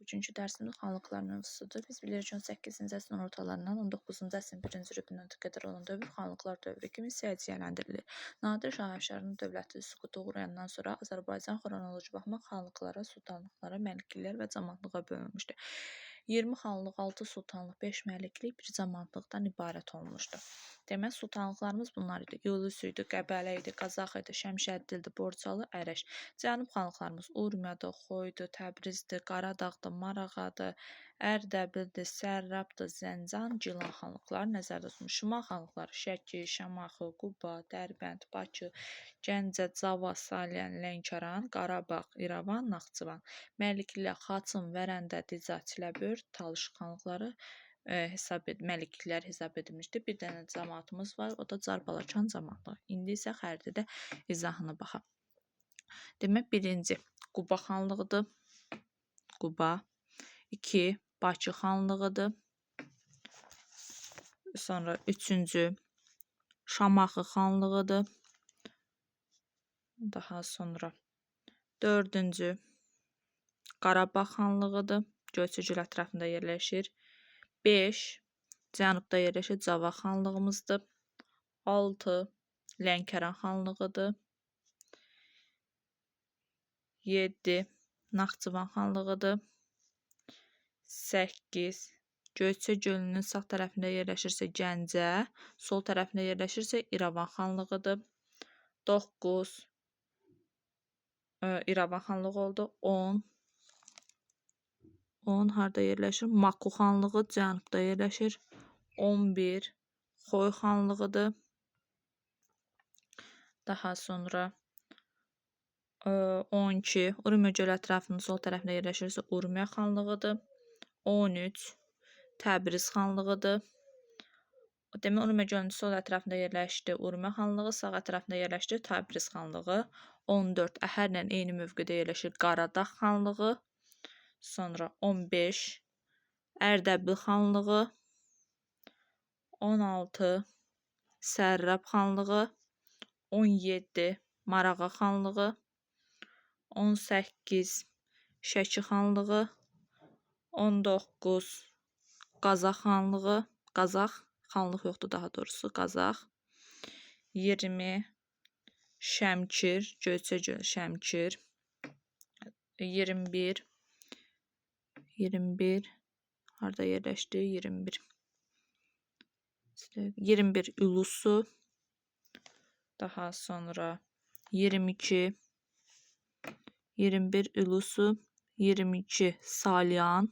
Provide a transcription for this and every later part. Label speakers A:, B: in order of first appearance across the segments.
A: 3-cü dərsimiz xanlıqlar mövzusudur. Biz bilirik ki, 18-ci əsrin ortalarından 19-cu əsrin 1-ci rübünə qədər olan dövr xanlıqlar dövrü kimi səciyyələndirilir. Nadir Şah Əfşarın dövləti süquta uğrayandan sonra Azərbaycan xronoloji baxmaq xanlıqlara, sultanlıqlara, məlikliklər və camaatlığa bölünmüşdür. 20 xanlıq, 6 sultanlıq, 5 məliklik, 1 camaatlıqdan ibarət olmuşdur. Demək, sultanlıqlarımız bunlar idi. Yulus idi, Qəbələ idi, Qazax idi, Şəmşəddildir, Borçalı, Ərəş. Cənub xanlıqlarımız Urmiyadır, Xoydur, Təbrizdir, Qaradağdır, Marağadır, Ərdəbildir, Sərrabdır, Zəncan, Gilan xanlıqları nəzərdə tutulmuş. Şimal xanlıqları Şəki, Şamaxı, Quba, Dərbənd, Bakı, Gəncə, Cava, Salyan, Lənkəran, Qarabağ, İrəvan, Naxçıvan. Məlikliklər Xaçın, Vərəndə, Dica, Çiləbörd, Talış xanlıqları məlikliklər hesab edilmişdir. Bir dənə camaatımız var, o da Carbalakan camaatlığı. İndi isə xəritədə izahına baxaq. Demək, birinci Quba xanlığıdır. Quba. 2. Bakı xanlığıdır. Sonra 3-cü Şamaxı xanlığıdır. Daha sonra 4-cü Qarabağ xanlığıdır. Göyçə göl ətrafında yerləşir. 5. Cənubda yerləşir Cava xanlığımızdır. 6. Lənkəran xanlığıdır. 7. Naxçıvan xanlığıdır. 8. Göyçə gölünün sağ tərəfində yerləşirsə Gəncə, sol tərəfində yerləşirsə İrəvan xanlığıdır. 9. İrəvan xanlığı oldu. 10 harda yerləşir? Maku xanlığı cənubda yerləşir. 11 Xoy xanlığıdır. Daha sonra 12 Urmiya gölü ətrafının sol tərəfində yerləşirsə Urmiya xanlığıdır. 13 Təbriz xanlığıdır. Demək, Urmiya gölünün sol ətrafında yerləşdi Urmiya xanlığı, sağ ətrafında yerləşdi Təbriz xanlığı. 14 Əhərlə eyni mövqedə yerləşir Qaradağ xanlığı. Sonra 15 Ərdəbil xanlığı. 16 Sərrab xanlığı. 17 Marağa xanlığı. 18 Şəki xanlığı. 19 Qazax xanlığı. Qazax xanlıq yoxdur, daha doğrusu Qazax. 20 Şəmkir, Göyçə göl Şəmkir. 21 harda yerləşdi? 21 Ulusu. Daha sonra 22 Ulusu. 22 Salyan.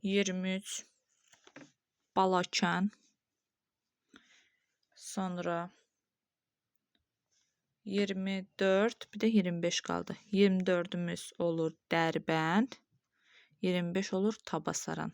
A: 23 Balakən. Sonra 24, bir də 25 qaldı. 24-ümüz olur Dərbənd. 25 olur Tabasaran.